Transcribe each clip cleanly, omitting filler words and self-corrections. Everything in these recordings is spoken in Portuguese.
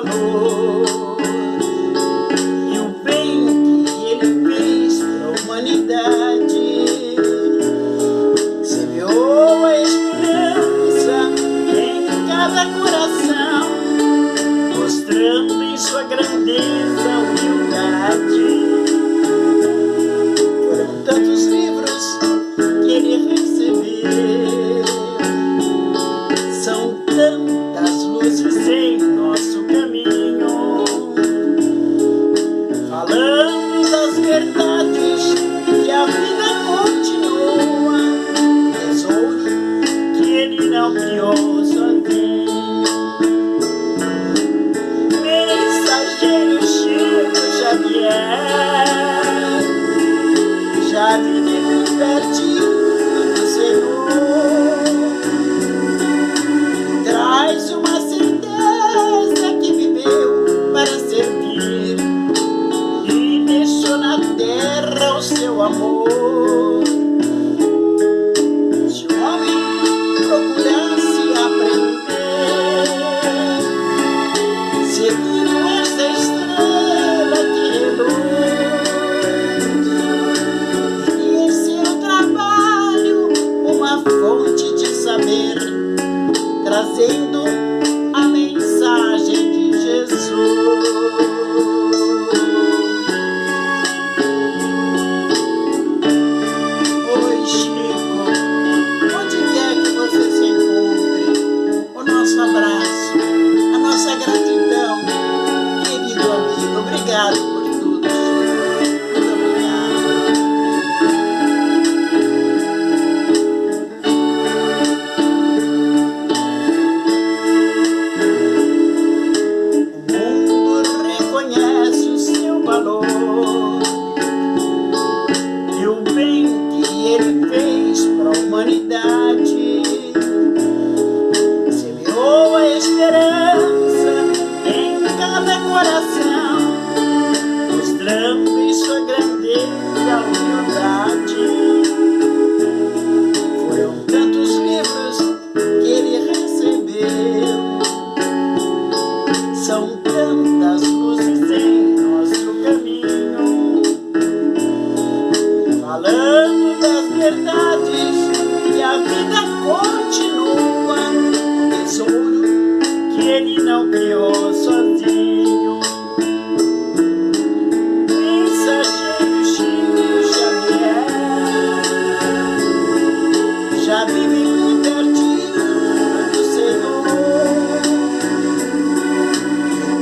valor. E o bem que ele fez para a humanidade semeou a esperança em cada coração, mostrando em sua grandeza a humildade. Foram tantos livros que ele recebeu, são tantas luzes em nosso caminho, falando das verdades que a vida continua, tesouro que ele não criou sozinho. Mensageiro Chico Xavier já vive pertinho do Senhor, traz uma certeza que viveu para servir e deixou na terra o seu amor. Se o homem procurasse aprender, seguindo esta estrela que reluz, e em seu trabalho uma fonte de saber, trazendo a mensagem de Jesus. Oi, Chico, onde quer que você se encontre, o nosso abraço, a nossa gratidão, querido amigo. Obrigado por tudo, Chico. Muito obrigado. O mundo reconhece o seu valor e o bem que ele fez para a humanidade semeou a esperança em cada coração, mostrando em sua grandeza a humildade. Foram tantos livros que ele recebeu, são tantas luzes em nosso caminho, falando das verdades que a vida continua, tesouro que ele não criou sozinho. Mensageiro Chico Xavier já vive pertinho do Senhor,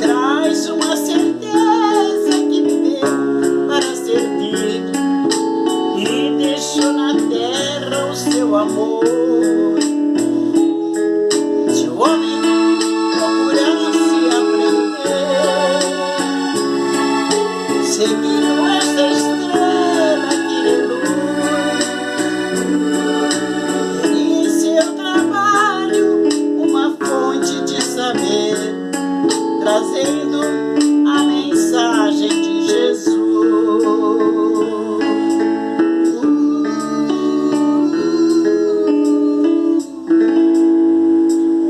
traz uma certeza que viveu para servir e deixou na terra o seu amor. Se o homem procurasse aprender, seguindo esta estrela que reluz, e em seu trabalho uma fonte de saber, trazendo a mensagem de Jesus.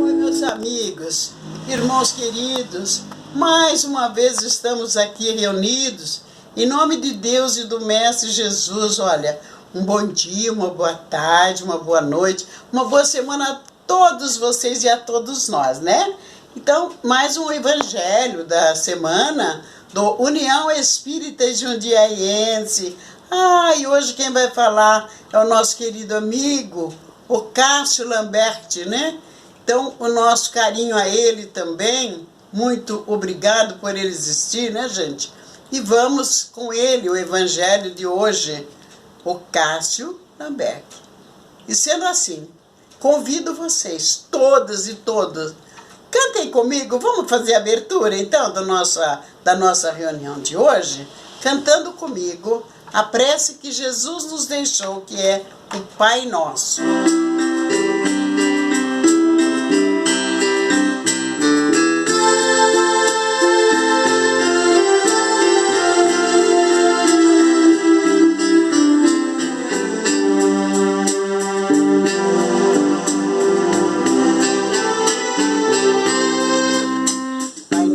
Oi, meus amigos, irmãos queridos, mais uma vez estamos aqui reunidos em nome de Deus e do Mestre Jesus. Olha, um bom dia, uma boa tarde, uma boa noite, uma boa semana a todos vocês e a todos nós, né? Então, mais um evangelho da semana do União Espírita Jundiaiense. E hoje quem vai falar é o nosso querido amigo, o Cássio Lamberti, né? Então, o nosso carinho a ele também, muito obrigado por ele existir, né, gente? E vamos com ele, o evangelho de hoje, o Cássio Lamberti. E sendo assim, convido vocês, todas e todos, cantem comigo, vamos fazer a abertura então da nossa reunião de hoje, cantando comigo a prece que Jesus nos deixou, que é o Pai Nosso. Pai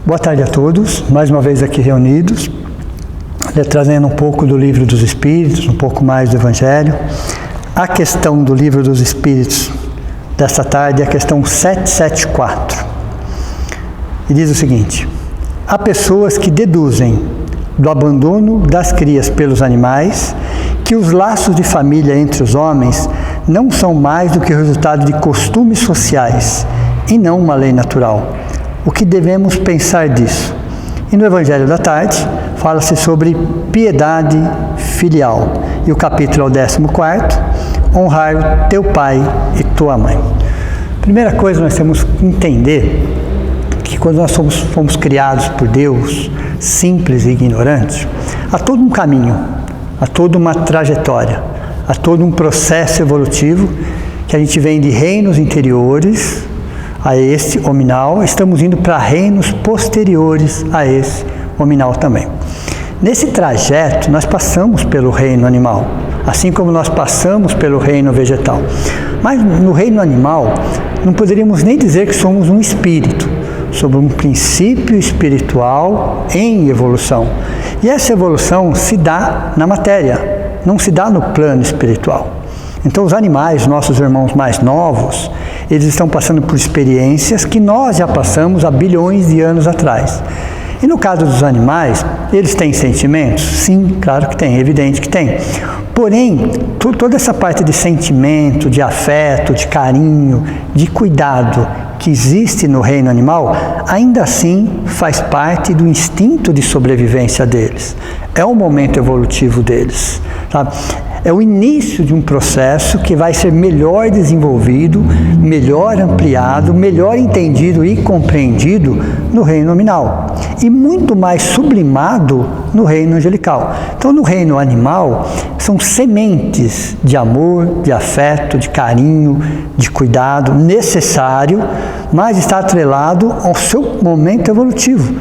Boa tarde a todos, mais uma vez aqui reunidos, trazendo um pouco do Livro dos Espíritos, um pouco mais do Evangelho. A questão do Livro dos Espíritos desta tarde é a questão 774. E diz o seguinte: há pessoas que deduzem do abandono das crias pelos animais que os laços de família entre os homens não são mais do que o resultado de costumes sociais e não uma lei natural. O que devemos pensar disso? E no Evangelho da tarde, fala-se sobre piedade filial. E o capítulo é o 14º, honrar teu pai e tua mãe. Primeira coisa, nós temos que entender que quando nós fomos criados por Deus, simples e ignorantes, há todo um caminho, há toda uma trajetória, há todo um processo evolutivo que a gente vem de reinos interiores a este hominal, estamos indo para reinos posteriores a esse hominal também. Nesse trajeto, nós passamos pelo reino animal, assim como nós passamos pelo reino vegetal. Mas no reino animal, não poderíamos nem dizer que somos um espírito, somos um princípio espiritual em evolução. E essa evolução se dá na matéria, não se dá no plano espiritual. Então os animais, nossos irmãos mais novos, eles estão passando por experiências que nós já passamos há bilhões de anos atrás. E no caso dos animais, eles têm sentimentos? Sim, claro que tem, é evidente que tem. Porém, toda essa parte de sentimento, de afeto, de carinho, de cuidado que existe no reino animal, ainda assim faz parte do instinto de sobrevivência deles. É o momento evolutivo deles, sabe? É o início de um processo que vai ser melhor desenvolvido, melhor ampliado, melhor entendido e compreendido no reino nominal e muito mais sublimado no reino angelical. Então, no reino animal, são sementes de amor, de afeto, de carinho, de cuidado necessário, mas está atrelado ao seu momento evolutivo,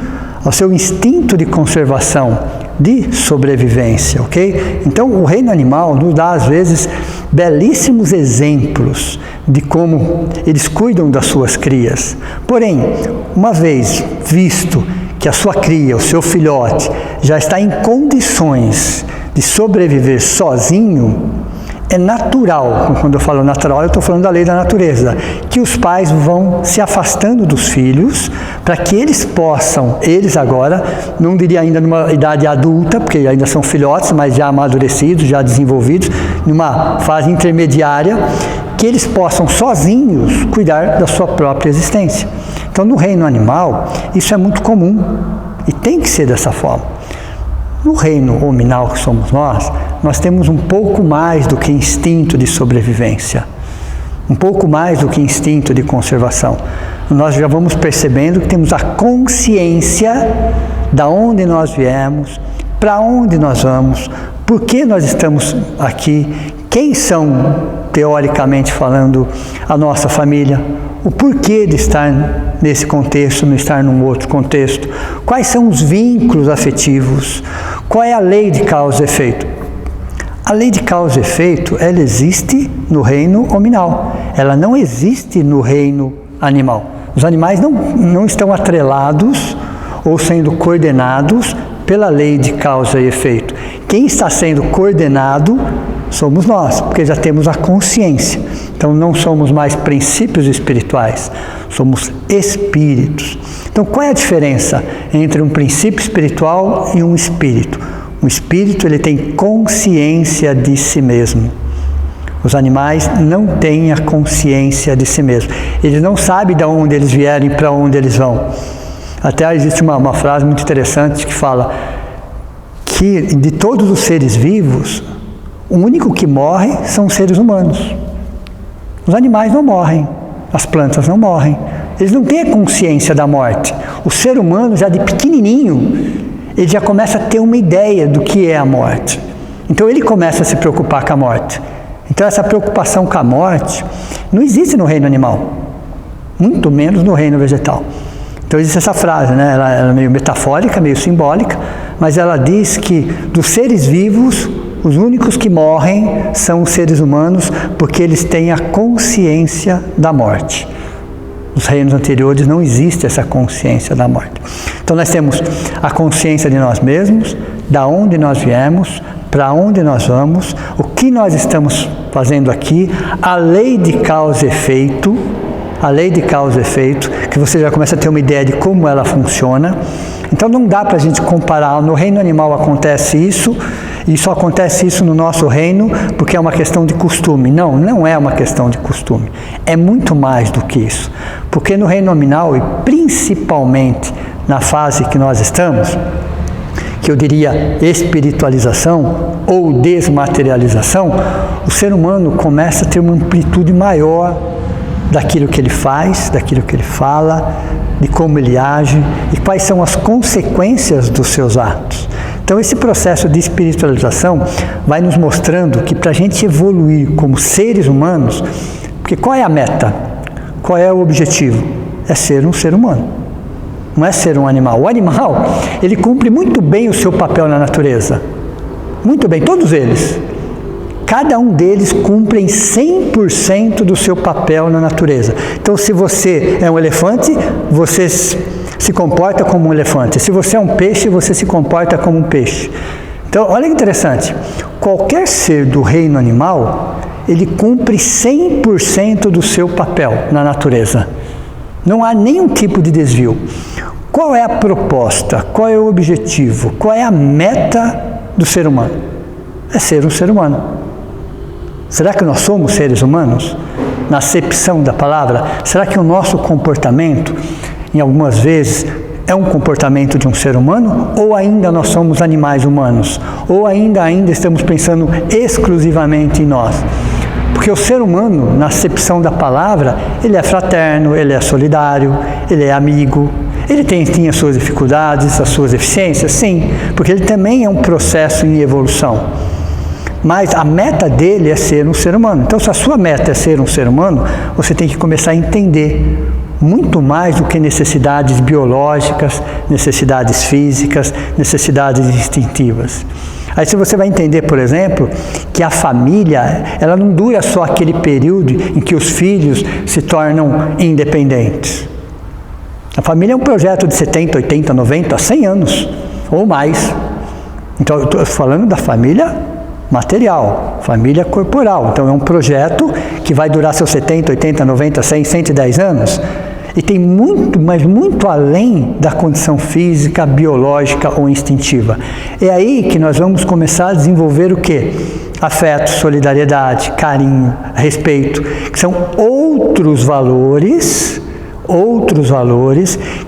ao seu instinto de conservação, de sobrevivência, ok? Então, o reino animal nos dá, às vezes, belíssimos exemplos de como eles cuidam das suas crias. Porém, uma vez visto que a sua cria, o seu filhote, já está em condições de sobreviver sozinho, é natural, quando eu falo natural, eu estou falando da lei da natureza, que os pais vão se afastando dos filhos para que eles possam, eles agora, não diria ainda numa idade adulta, porque ainda são filhotes, mas já amadurecidos, já desenvolvidos, numa fase intermediária, que eles possam sozinhos cuidar da sua própria existência. Então, no reino animal, isso é muito comum e tem que ser dessa forma. No reino hominal que somos nós temos um pouco mais do que instinto de sobrevivência, um pouco mais do que instinto de conservação. Nós já vamos percebendo que temos a consciência da onde nós viemos, para onde nós vamos, por que nós estamos aqui, quem são, teoricamente falando, a nossa família, o porquê de estar nesse contexto, não estar num outro contexto, quais são os vínculos afetivos, qual é a lei de causa e efeito. A lei de causa e efeito, ela existe no reino hominal, ela não existe no reino animal. Os animais não estão atrelados ou sendo coordenados pela lei de causa e efeito. Quem está sendo coordenado somos nós, porque já temos a consciência. Então não somos mais princípios espirituais, somos espíritos. Então qual é a diferença entre um princípio espiritual e um espírito? Um espírito, ele tem consciência de si mesmo. Os animais não têm a consciência de si mesmo. Eles não sabem de onde eles vieram e para onde eles vão. Até existe uma frase muito interessante que fala que de todos os seres vivos, o único que morre são os seres humanos. Os animais não morrem, as plantas não morrem. Eles não têm a consciência da morte. O ser humano, já de pequenininho, ele já começa a ter uma ideia do que é a morte. Então ele começa a se preocupar com a morte. Então essa preocupação com a morte não existe no reino animal, muito menos no reino vegetal. Então existe essa frase, né? Ela é meio metafórica, meio simbólica, mas ela diz que dos seres vivos, os únicos que morrem são os seres humanos, porque eles têm a consciência da morte. Nos reinos anteriores não existe essa consciência da morte. Então nós temos a consciência de nós mesmos, da onde nós viemos, para onde nós vamos, o que nós estamos fazendo aqui, a lei de causa e efeito, que você já começa a ter uma ideia de como ela funciona. Então não dá para a gente comparar, no reino animal acontece isso, e só acontece isso no nosso reino porque é uma questão de costume. Não, não é uma questão de costume. É muito mais do que isso. Porque no reino nominal, e principalmente na fase que nós estamos, que eu diria espiritualização ou desmaterialização, o ser humano começa a ter uma amplitude maior daquilo que ele faz, daquilo que ele fala, de como ele age e quais são as consequências dos seus atos. Então esse processo de espiritualização vai nos mostrando que para a gente evoluir como seres humanos, porque qual é a meta? Qual é o objetivo? É ser um ser humano, não é ser um animal. O animal, ele cumpre muito bem o seu papel na natureza, muito bem, todos eles. Cada um deles cumpre em 100% do seu papel na natureza. Então, se você é um elefante, você se comporta como um elefante. Se você é um peixe, você se comporta como um peixe. Então, olha que interessante. Qualquer ser do reino animal, ele cumpre 100% do seu papel na natureza. Não há nenhum tipo de desvio. Qual é a proposta? Qual é o objetivo? Qual é a meta do ser humano? É ser um ser humano. Será que nós somos seres humanos? Na acepção da palavra, será que o nosso comportamento, em algumas vezes, é um comportamento de um ser humano? Ou ainda nós somos animais humanos? Ou ainda estamos pensando exclusivamente em nós? Porque o ser humano, na acepção da palavra, ele é fraterno, ele é solidário, ele é amigo, ele tem as suas dificuldades, as suas eficiências, sim, porque ele também é um processo em evolução. Mas a meta dele é ser um ser humano. Então, se a sua meta é ser um ser humano, você tem que começar a entender muito mais do que necessidades biológicas, necessidades físicas, necessidades instintivas. Aí você vai entender, por exemplo, que a família, ela não dura só aquele período em que os filhos se tornam independentes. A família é um projeto de 70, 80, 90, 100 anos ou mais. Então, eu estou falando da família material, família corporal. Então é um projeto que vai durar seus 70, 80, 90, 100, 110 anos e tem muito, mas muito além da condição física, biológica ou instintiva. É aí que nós vamos começar a desenvolver o quê? Afeto, solidariedade, carinho, respeito, que são outros valores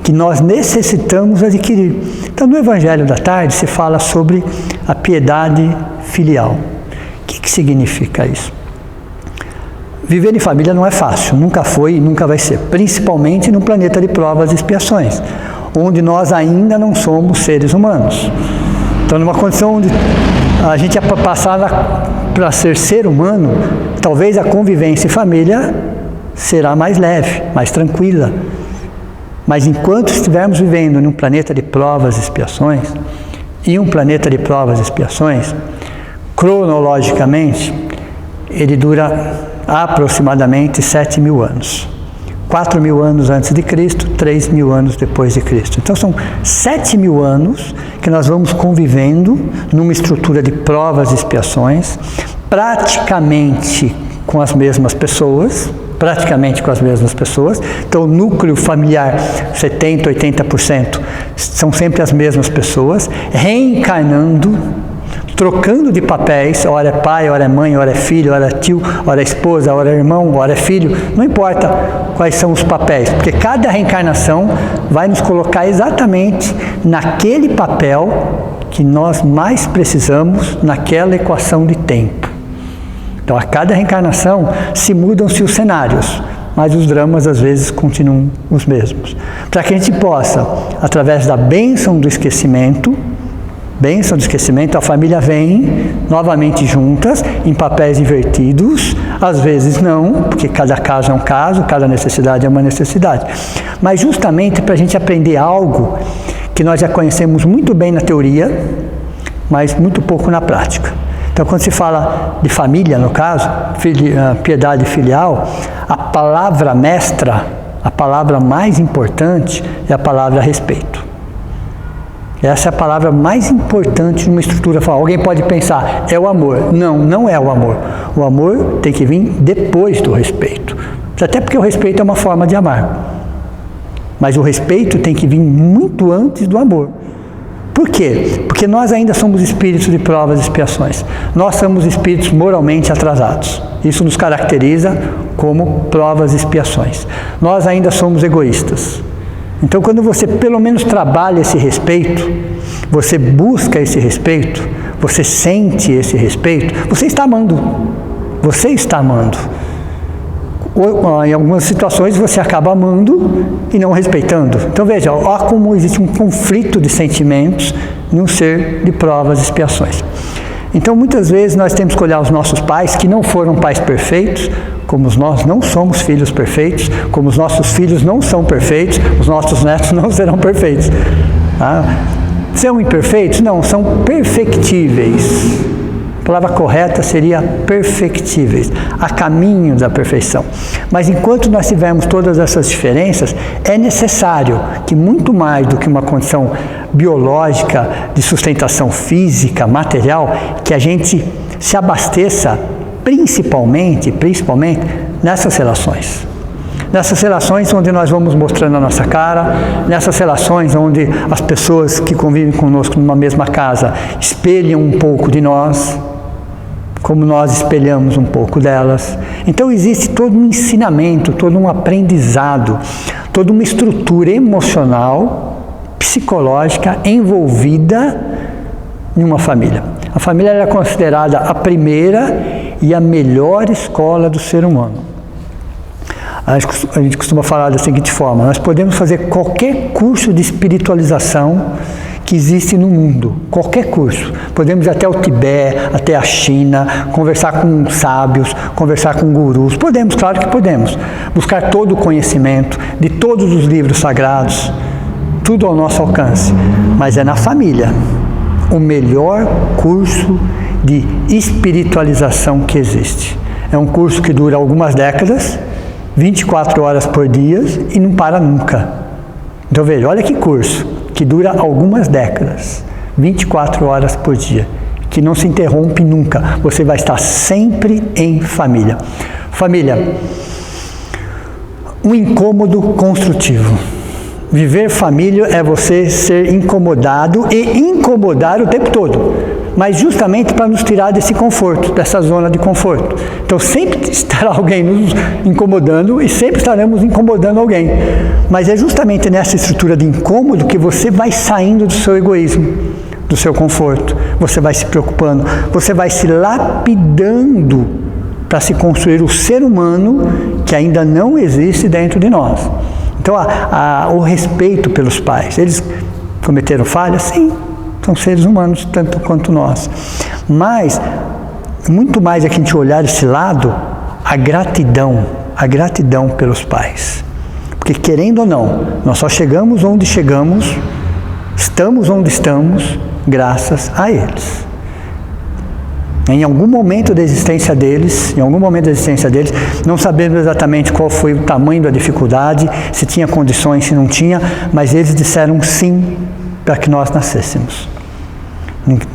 que nós necessitamos adquirir. Então, no Evangelho da Tarde se fala sobre a piedade filial. O que significa isso? Viver em família não é fácil, nunca foi e nunca vai ser, principalmente no planeta de provas e expiações, onde nós ainda não somos seres humanos. Então, numa condição onde a gente é passada para ser humano, talvez a convivência em família será mais leve, mais tranquila. Mas enquanto estivermos vivendo num planeta de provas e expiações, cronologicamente, ele dura aproximadamente 7.000 anos. 4.000 anos antes de Cristo, 3.000 anos depois de Cristo. Então são 7.000 anos que nós vamos convivendo numa estrutura de provas e expiações, praticamente com as mesmas pessoas. Então o núcleo familiar, 70%, 80%, são sempre as mesmas pessoas, reencarnando, trocando de papéis, ora é pai, ora é mãe, ora é filho, ora é tio, ora é esposa, ora é irmão, ora é filho, não importa quais são os papéis, porque cada reencarnação vai nos colocar exatamente naquele papel que nós mais precisamos naquela equação de tempo. Então, a cada reencarnação se mudam-se os cenários, mas os dramas às vezes continuam os mesmos. Para que a gente possa, através da bênção do esquecimento, a família vem novamente juntas, em papéis invertidos, às vezes não, porque cada caso é um caso, cada necessidade é uma necessidade. Mas justamente para a gente aprender algo que nós já conhecemos muito bem na teoria, mas muito pouco na prática. Então, quando se fala de família, no caso, piedade filial, a palavra mestra a palavra mais importante é a palavra respeito. Essa é a palavra mais importante numa estrutura formal. Alguém pode pensar, é o amor. Não, não é o amor. O amor tem que vir depois do respeito. Até porque o respeito é uma forma de amar. Mas o respeito tem que vir muito antes do amor. Por quê? Porque nós ainda somos espíritos de provas e expiações. Nós somos espíritos moralmente atrasados. Isso nos caracteriza como provas e expiações. Nós ainda somos egoístas. Então, quando você pelo menos trabalha esse respeito, você busca esse respeito, você sente esse respeito, você está amando. Você está amando. Ou, em algumas situações você acaba amando e não respeitando. Então veja, olha como existe um conflito de sentimentos num ser de provas e expiações. Então muitas vezes nós temos que olhar os nossos pais, que não foram pais perfeitos, como nós não somos filhos perfeitos, como os nossos filhos não são perfeitos, os nossos netos não serão perfeitos. Tá? São imperfeitos? Não, são perfectíveis. A palavra correta seria perfectíveis, a caminho da perfeição. Mas enquanto nós tivermos todas essas diferenças, é necessário que muito mais do que uma condição biológica, de sustentação física, material, que a gente se abasteça principalmente nessas relações. Nessas relações onde nós vamos mostrando a nossa cara, nessas relações onde as pessoas que convivem conosco numa mesma casa espelham um pouco de nós, como nós espelhamos um pouco delas. Então existe todo um ensinamento, todo um aprendizado, toda uma estrutura emocional, psicológica envolvida em uma família. A família é considerada a primeira e a melhor escola do ser humano. A gente costuma falar da seguinte forma: nós podemos fazer qualquer curso de espiritualização que existe no mundo, qualquer curso. Podemos ir até o Tibete, até a China, conversar com sábios, conversar com gurus. Podemos, claro que podemos. Buscar todo o conhecimento de todos os livros sagrados, tudo ao nosso alcance. Mas é na família o melhor curso de espiritualização que existe. É um curso que dura algumas décadas, 24 horas por dia e não para nunca. Então veja, olha que curso que dura algumas décadas, 24 horas por dia, que não se interrompe nunca. Você vai estar sempre em família. Família, um incômodo construtivo. Viver família é você ser incomodado e incomodar o tempo todo, mas justamente para nos tirar desse conforto, dessa zona de conforto. Então sempre estará alguém nos incomodando e sempre estaremos incomodando alguém. Mas é justamente nessa estrutura de incômodo que você vai saindo do seu egoísmo, do seu conforto. Você vai se preocupando, você vai se lapidando para se construir o ser humano que ainda não existe dentro de nós. Então o respeito pelos pais. Eles cometeram falhas? Sim. São seres humanos, tanto quanto nós. Mas, muito mais é que a gente olhar esse lado, a gratidão pelos pais. Porque, querendo ou não, nós só chegamos onde chegamos, estamos onde estamos, graças a eles. Em algum momento da existência deles, não sabemos exatamente qual foi o tamanho da dificuldade, se tinha condições, se não tinha, mas eles disseram sim para que nós nascêssemos.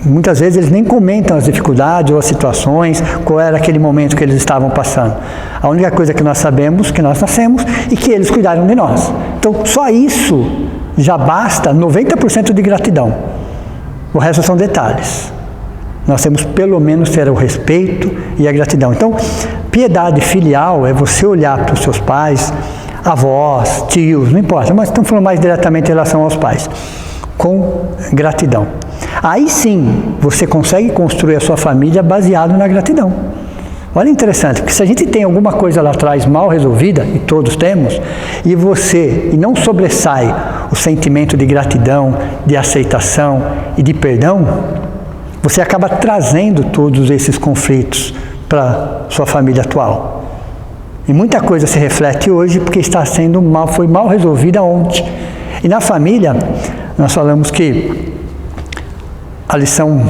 Muitas vezes eles nem comentam as dificuldades ou as situações, qual era aquele momento que eles estavam passando. A única coisa que nós sabemos é que nós nascemos e que eles cuidaram de nós. Então, só isso já basta 90% de gratidão. O resto são detalhes. Nós temos pelo menos ter o respeito e a gratidão. Então, piedade filial é você olhar para os seus pais, avós, tios, não importa, mas estamos falando mais diretamente em relação aos pais, com gratidão. Aí sim, você consegue construir a sua família baseado na gratidão. Olha interessante, porque se a gente tem alguma coisa lá atrás mal resolvida, e todos temos, e não sobressai o sentimento de gratidão, de aceitação e de perdão, você acaba trazendo todos esses conflitos para sua família atual. E muita coisa se reflete hoje porque foi mal resolvida ontem. E na família, nós falamos que a lição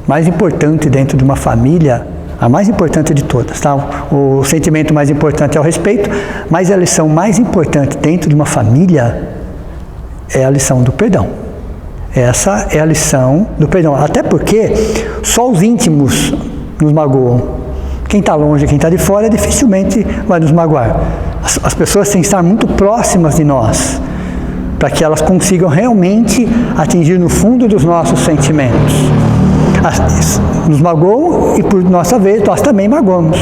mais importante dentro de uma família, A mais importante de todas, tá? O sentimento mais importante é o respeito, mas a lição mais importante dentro de uma família é a lição do perdão. Essa é a lição do perdão. Até porque só os íntimos nos magoam. Quem está longe, quem está de fora, dificilmente vai nos magoar. As pessoas têm que estar muito próximas de nós, para que elas consigam realmente atingir no fundo dos nossos sentimentos. Nos magoam e, por nossa vez, nós também magoamos.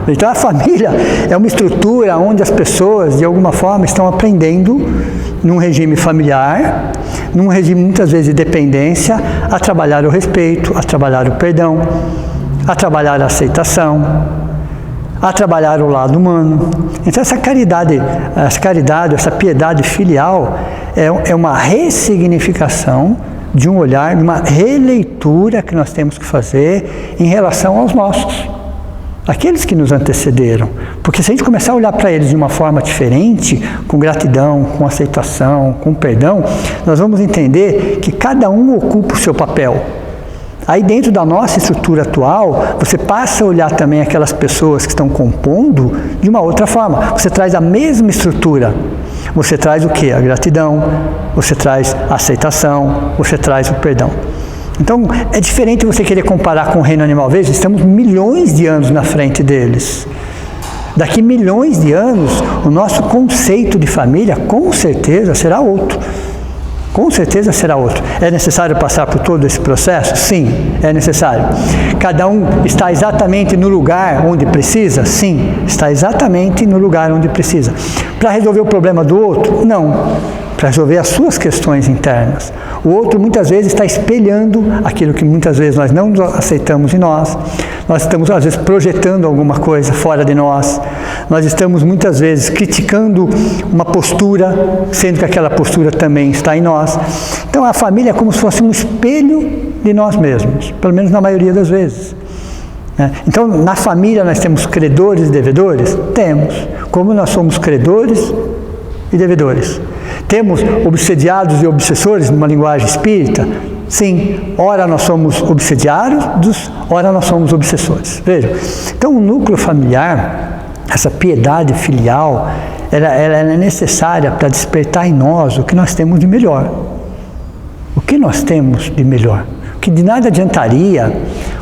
Então, a família é uma estrutura onde as pessoas, de alguma forma, estão aprendendo, num regime familiar, num regime muitas vezes de dependência, a trabalhar o respeito, a trabalhar o perdão, a trabalhar a aceitação, a trabalhar o lado humano. Então essa caridade, essa piedade filial é uma ressignificação de um olhar, de uma releitura que nós temos que fazer em relação aos nossos, aqueles que nos antecederam. Porque se a gente começar a olhar para eles de uma forma diferente, com gratidão, com aceitação, com perdão, nós vamos entender que cada um ocupa o seu papel. Aí dentro da nossa estrutura atual, você passa a olhar também aquelas pessoas que estão compondo de uma outra forma. Você traz a mesma estrutura. Você traz o quê? A gratidão, você traz a aceitação, você traz o perdão. Então, é diferente você querer comparar com o reino animal. Veja, estamos milhões de anos na frente deles. Daqui milhões de anos, o nosso conceito de família, com certeza, será outro. Com certeza será outro. É necessário passar por todo esse processo? Sim, é necessário. Cada um está exatamente no lugar onde precisa? Sim, está exatamente no lugar onde precisa. Para resolver o problema do outro? Não. Para resolver as suas questões internas. O outro muitas vezes está espelhando aquilo que muitas vezes nós não aceitamos em nós. Nós estamos às vezes projetando alguma coisa fora de nós. Nós estamos muitas vezes criticando uma postura, sendo que aquela postura também está em nós. Então a família é como se fosse um espelho de nós mesmos, pelo menos na maioria das vezes. Então na família nós temos credores e devedores? Temos. Como nós somos credores e devedores. Temos obsediados e obsessores numa linguagem espírita? Sim, ora nós somos obsediados, ora nós somos obsessores. Vejam, então o núcleo familiar, essa piedade filial, ela é necessária para despertar em nós o que nós temos de melhor. O que nós temos de melhor? Que de nada adiantaria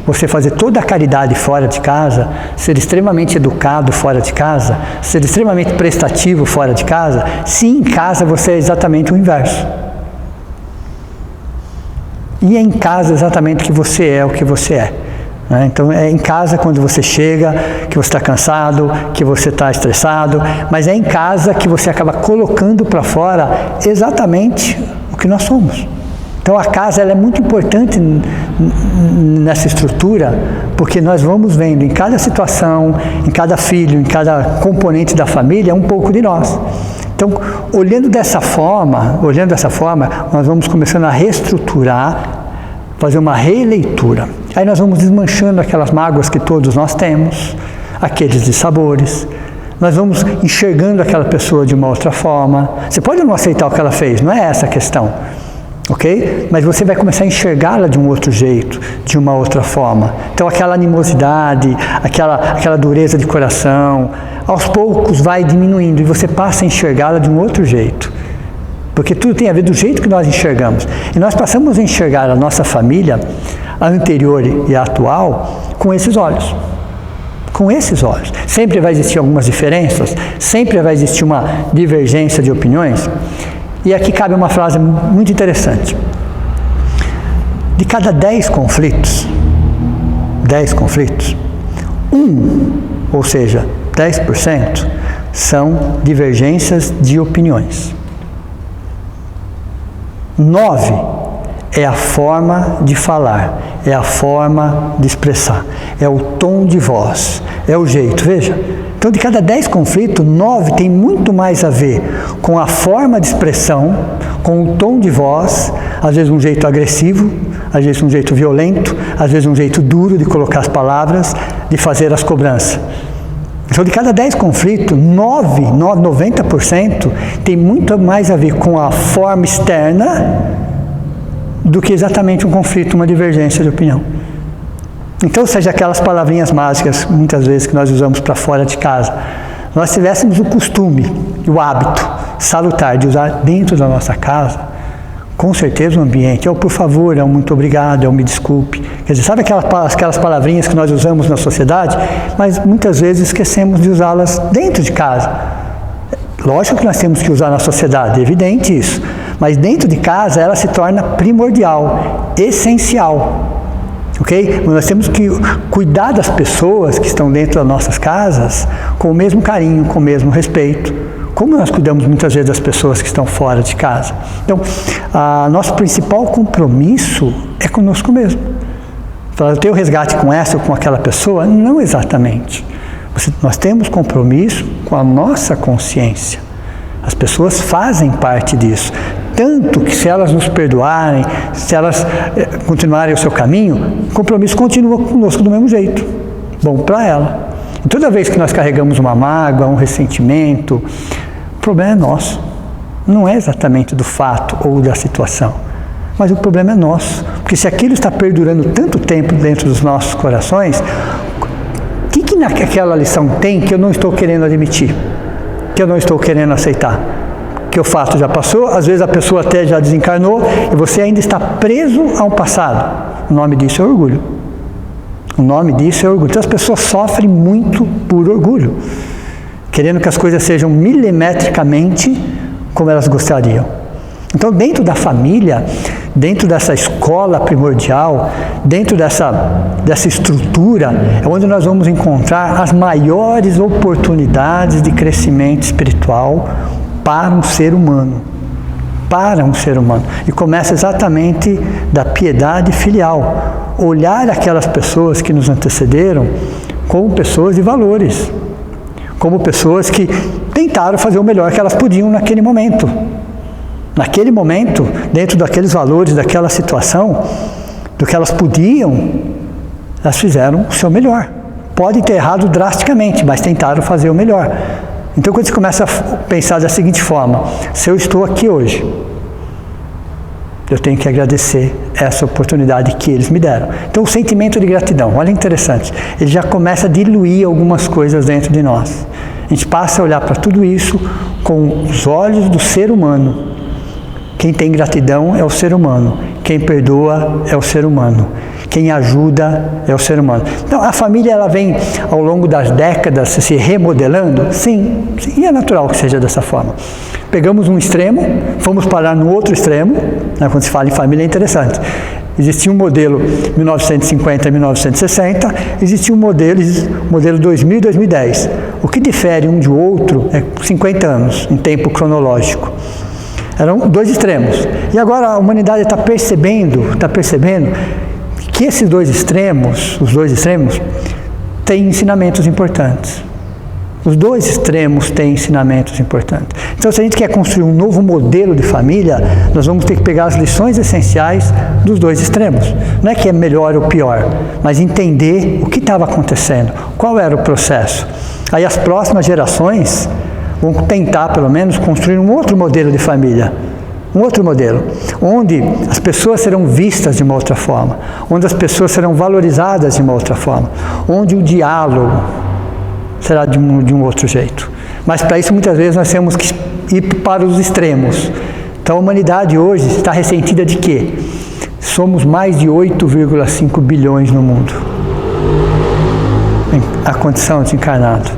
você fazer toda a caridade fora de casa, ser extremamente educado fora de casa, ser extremamente prestativo fora de casa, se em casa você é exatamente o inverso. E é em casa exatamente que você é o que você é. Então é em casa quando você chega, que você está cansado, que você está estressado, mas é em casa que você acaba colocando para fora exatamente o que nós somos. Então a casa ela é muito importante nessa estrutura, porque nós vamos vendo em cada situação, em cada filho, em cada componente da família, um pouco de nós. Então, olhando dessa forma, nós vamos começando a reestruturar, fazer uma releitura. Aí nós vamos desmanchando aquelas mágoas que todos nós temos, aqueles dissabores. Nós vamos enxergando aquela pessoa de uma outra forma. Você pode não aceitar o que ela fez, não é essa a questão. Ok? Mas você vai começar a enxergá-la de um outro jeito, de uma outra forma. Então aquela animosidade, aquela dureza de coração, aos poucos vai diminuindo e você passa a enxergá-la de um outro jeito. Porque tudo tem a ver do jeito que nós enxergamos. E nós passamos a enxergar a nossa família, a anterior e a atual, com esses olhos. Com esses olhos. Sempre vai existir algumas diferenças, sempre vai existir uma divergência de opiniões. E aqui cabe uma frase muito interessante. De cada 10 conflitos, ou seja, 10%, são divergências de opiniões. 9 é a forma de falar, é a forma de expressar, é o tom de voz, é o jeito, veja. Então, de cada 10 conflitos, 9 tem muito mais a ver com a forma de expressão, com o tom de voz, às vezes um jeito agressivo, às vezes um jeito violento, às vezes um jeito duro de colocar as palavras, de fazer as cobranças. Então, de cada 10 conflitos, 90% tem muito mais a ver com a forma externa do que exatamente um conflito, uma divergência de opinião. Então, seja aquelas palavrinhas mágicas, muitas vezes, que nós usamos para fora de casa, nós tivéssemos o costume, o hábito salutar de usar dentro da nossa casa, com certeza o ambiente, por favor, muito obrigado, me desculpe. Quer dizer, sabe aquelas palavrinhas que nós usamos na sociedade, mas muitas vezes esquecemos de usá-las dentro de casa. Lógico que nós temos que usar na sociedade, é evidente isso, mas dentro de casa ela se torna primordial, essencial. Ok? Nós temos que cuidar das pessoas que estão dentro das nossas casas com o mesmo carinho, com o mesmo respeito, como nós cuidamos muitas vezes das pessoas que estão fora de casa. Então, nosso principal compromisso é conosco mesmo. Eu tenho resgate com essa ou com aquela pessoa? Não exatamente. Nós temos compromisso com a nossa consciência. As pessoas fazem parte disso. Tanto que se elas nos perdoarem, se elas continuarem o seu caminho, o compromisso continua conosco do mesmo jeito. Bom para ela. E toda vez que nós carregamos uma mágoa, um ressentimento, o problema é nosso. Não é exatamente do fato ou da situação, mas o problema é nosso. Porque se aquilo está perdurando tanto tempo dentro dos nossos corações, o que naquela lição tem que eu não estou querendo admitir? Que eu não estou querendo aceitar? Que o fato já passou, às vezes a pessoa até já desencarnou e você ainda está preso ao passado. O nome disso é orgulho. O nome disso é orgulho. Então as pessoas sofrem muito por orgulho, querendo que as coisas sejam milimetricamente como elas gostariam. Então, dentro da família, dentro dessa escola primordial, dentro dessa estrutura, é onde nós vamos encontrar as maiores oportunidades de crescimento espiritual para um ser humano. Para um ser humano. E começa exatamente da piedade filial. Olhar aquelas pessoas que nos antecederam como pessoas de valores. Como pessoas que tentaram fazer o melhor que elas podiam naquele momento. Naquele momento, dentro daqueles valores, daquela situação, do que elas podiam, elas fizeram o seu melhor. Pode ter errado drasticamente, mas tentaram fazer o melhor. Então, quando você começa a pensar da seguinte forma: se eu estou aqui hoje, eu tenho que agradecer essa oportunidade que eles me deram. Então, o sentimento de gratidão, olha interessante, ele já começa a diluir algumas coisas dentro de nós. A gente passa a olhar para tudo isso com os olhos do ser humano. Quem tem gratidão é o ser humano. Quem perdoa é o ser humano. Quem ajuda é o ser humano. Então, a família ela vem ao longo das décadas se remodelando? Sim, e é natural que seja dessa forma. Pegamos um extremo, fomos parar no outro extremo, né, quando se fala em família é interessante. Existia um modelo 1950 e 1960, existia um modelo 2000 e 2010. O que difere um de outro é 50 anos, em tempo cronológico. Eram dois extremos. E agora a humanidade está percebendo que esses dois extremos, têm ensinamentos importantes. Os dois extremos têm ensinamentos importantes. Então, se a gente quer construir um novo modelo de família, nós vamos ter que pegar as lições essenciais dos dois extremos. Não é que é melhor ou pior, mas entender o que estava acontecendo, qual era o processo. Aí as próximas gerações vão tentar, pelo menos, construir um outro modelo de família. Um outro modelo, onde as pessoas serão vistas de uma outra forma, onde as pessoas serão valorizadas de uma outra forma, onde o diálogo será de um outro jeito. Mas para isso muitas vezes nós temos que ir para os extremos. Então a humanidade hoje está ressentida de quê? Somos mais de 8,5 bilhões no mundo. A condição de encarnado.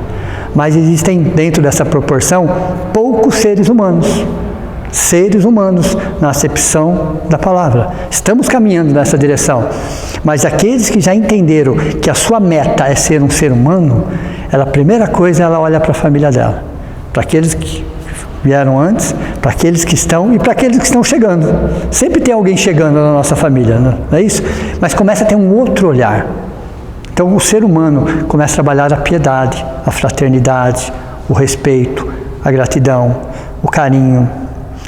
Mas existem dentro dessa proporção poucos seres humanos. Seres humanos, na acepção da palavra. Estamos caminhando nessa direção. Mas aqueles que já entenderam que a sua meta é ser um ser humano, a primeira coisa ela olha para a família dela. Para aqueles que vieram antes, para aqueles que estão e para aqueles que estão chegando. Sempre tem alguém chegando na nossa família, não é isso? Mas começa a ter um outro olhar. Então o ser humano começa a trabalhar a piedade, a fraternidade, o respeito, a gratidão, o carinho,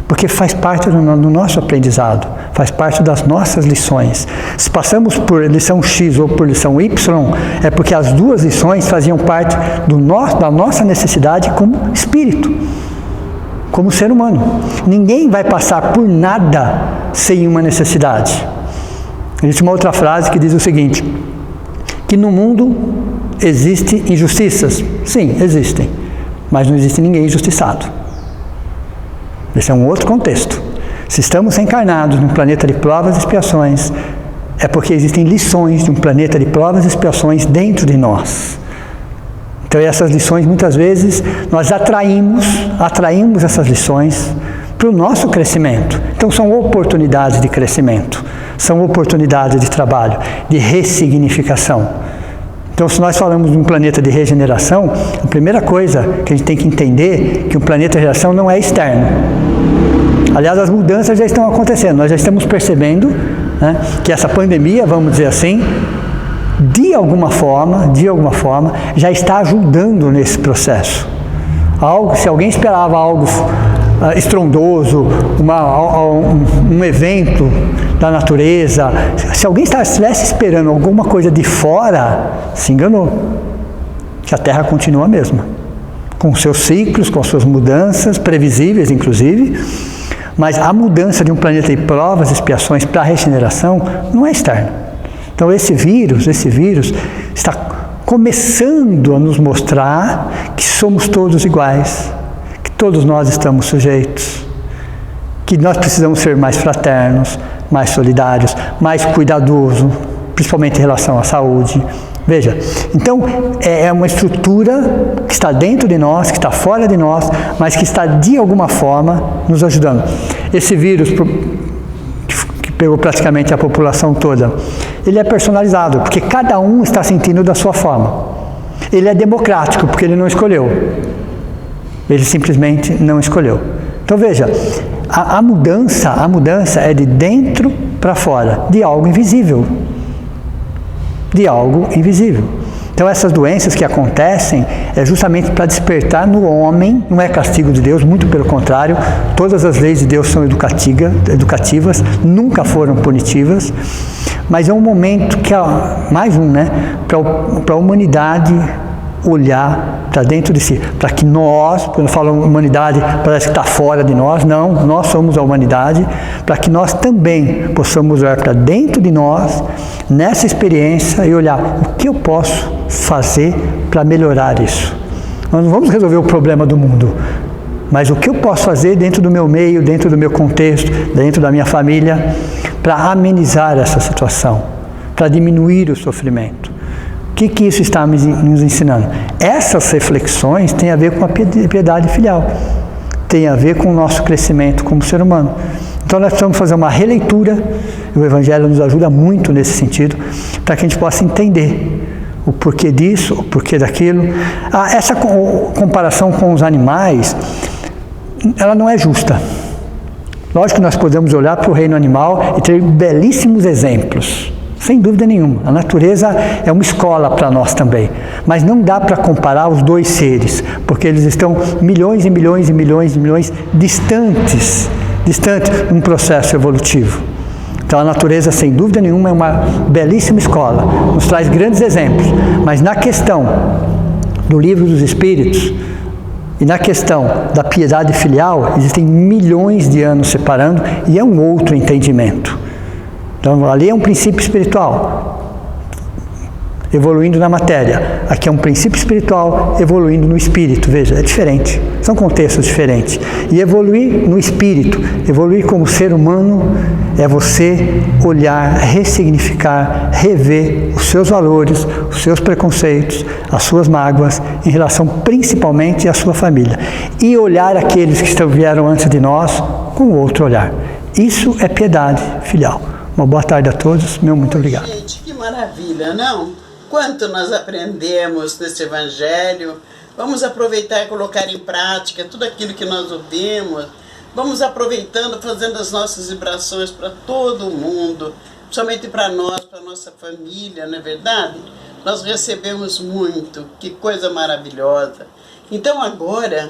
porque faz parte do nosso aprendizado, faz parte das nossas lições. Se passamos por lição X ou por lição Y, é porque as duas lições faziam parte da nossa necessidade como espírito, como ser humano. Ninguém vai passar por nada sem uma necessidade. Existe uma outra frase que diz o seguinte: que no mundo existem injustiças. Sim, existem. Mas não existe ninguém injustiçado. Esse é um outro contexto. Se estamos encarnados num planeta de provas e expiações, é porque existem lições de um planeta de provas e expiações dentro de nós. Então essas lições, muitas vezes, nós atraímos essas lições para o nosso crescimento. Então são oportunidades de crescimento, são oportunidades de trabalho, de ressignificação. Então se nós falamos de um planeta de regeneração, a primeira coisa que a gente tem que entender é que um planeta de regeneração não é externo. Aliás, as mudanças já estão acontecendo, nós já estamos percebendo, né, que essa pandemia, vamos dizer assim, de alguma forma, já está ajudando nesse processo. Se alguém esperava algo estrondoso, um evento da natureza, se alguém estivesse esperando alguma coisa de fora, se enganou. Que a Terra continua a mesma, com seus ciclos, com suas mudanças, previsíveis inclusive, mas a mudança de um planeta de provas e expiações para a regeneração não é externa. Então esse vírus está começando a nos mostrar que somos todos iguais, que todos nós estamos sujeitos, que nós precisamos ser mais fraternos, mais solidários, mais cuidadosos, principalmente em relação à saúde. Veja, então é uma estrutura que está dentro de nós, que está fora de nós, mas que está de alguma forma nos ajudando. Esse vírus que pegou praticamente a população toda, ele é personalizado, porque cada um está sentindo da sua forma. Ele é democrático, porque ele não escolheu. Ele simplesmente não escolheu. Então veja, a mudança é de dentro para fora, de algo invisível. De algo invisível. Então essas doenças que acontecem é justamente para despertar no homem, não é castigo de Deus, muito pelo contrário, todas as leis de Deus são educativas, nunca foram punitivas, mas é um momento que para a humanidade olhar para dentro de si, para que nós, quando eu falo humanidade, parece que está fora de nós, não, nós somos a humanidade, para que nós também possamos olhar para dentro de nós, nessa experiência, e olhar o que eu posso fazer para melhorar isso. Nós não vamos resolver o problema do mundo, mas o que eu posso fazer dentro do meu meio, dentro do meu contexto, dentro da minha família, para amenizar essa situação, para diminuir o sofrimento. O que isso está nos ensinando? Essas reflexões têm a ver com a piedade filial, têm a ver com o nosso crescimento como ser humano. Então nós precisamos fazer uma releitura, e o Evangelho nos ajuda muito nesse sentido, para que a gente possa entender o porquê disso, o porquê daquilo. Essa comparação com os animais, ela não é justa. Lógico que nós podemos olhar para o reino animal e ter belíssimos exemplos. Sem dúvida nenhuma, a natureza é uma escola para nós também, mas não dá para comparar os dois seres, porque eles estão milhões e milhões e milhões e milhões distantes num processo evolutivo. Então a natureza, sem dúvida nenhuma, é uma belíssima escola, nos traz grandes exemplos, mas na questão do Livro dos Espíritos e na questão da piedade filial, existem milhões de anos separando e é um outro entendimento. Então, ali é um princípio espiritual, evoluindo na matéria. Aqui é um princípio espiritual, evoluindo no espírito. Veja, é diferente. São contextos diferentes. E evoluir no espírito, evoluir como ser humano, é você olhar, ressignificar, rever os seus valores, os seus preconceitos, as suas mágoas, em relação principalmente à sua família. E olhar aqueles que vieram antes de nós com outro olhar. Isso é piedade filial. Uma boa tarde a todos, muito obrigado. Gente, que maravilha, não? Quanto nós aprendemos nesse Evangelho. Vamos aproveitar e colocar em prática tudo aquilo que nós ouvimos. Vamos aproveitando, fazendo as nossas vibrações para todo mundo, principalmente para nós, para a nossa família, não é verdade? Nós recebemos muito, que coisa maravilhosa. Então agora,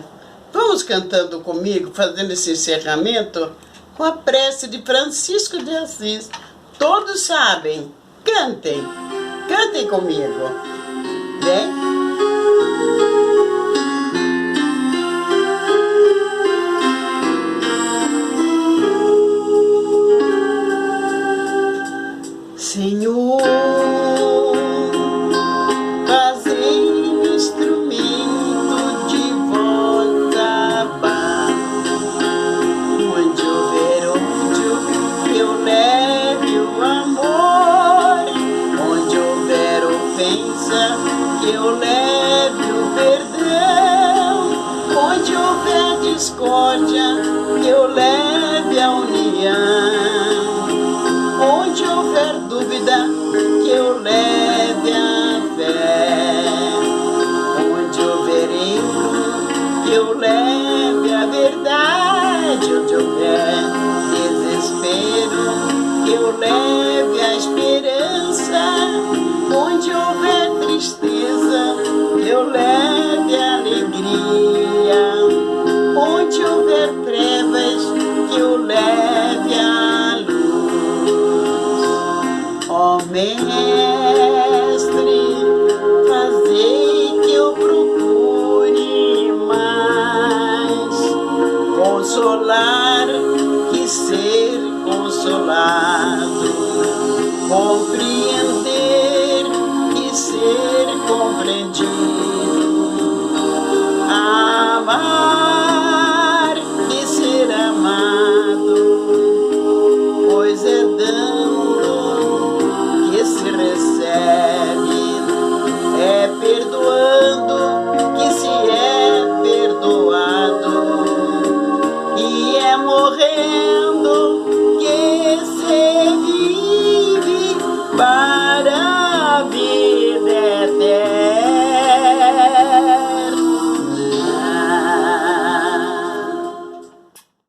vamos cantando comigo, fazendo esse encerramento, com a prece de Francisco de Assis. Todos sabem. Cantem. Cantem comigo. Vem. Senhor, paciência, que eu leve o perdão. Onde houver discórdia, que eu leve a união. Onde houver dúvida, que eu leve a fé. Onde houver erro, que eu leve a verdade. Onde houver desespero, que eu leve a esperança. Onde houver tristeza, que eu leve a alegria. Onde houver trevas, que eu leve a luz. Ó Mestre, fazei que eu procure mais consolar que ser consolado, compreender que ser compreendido.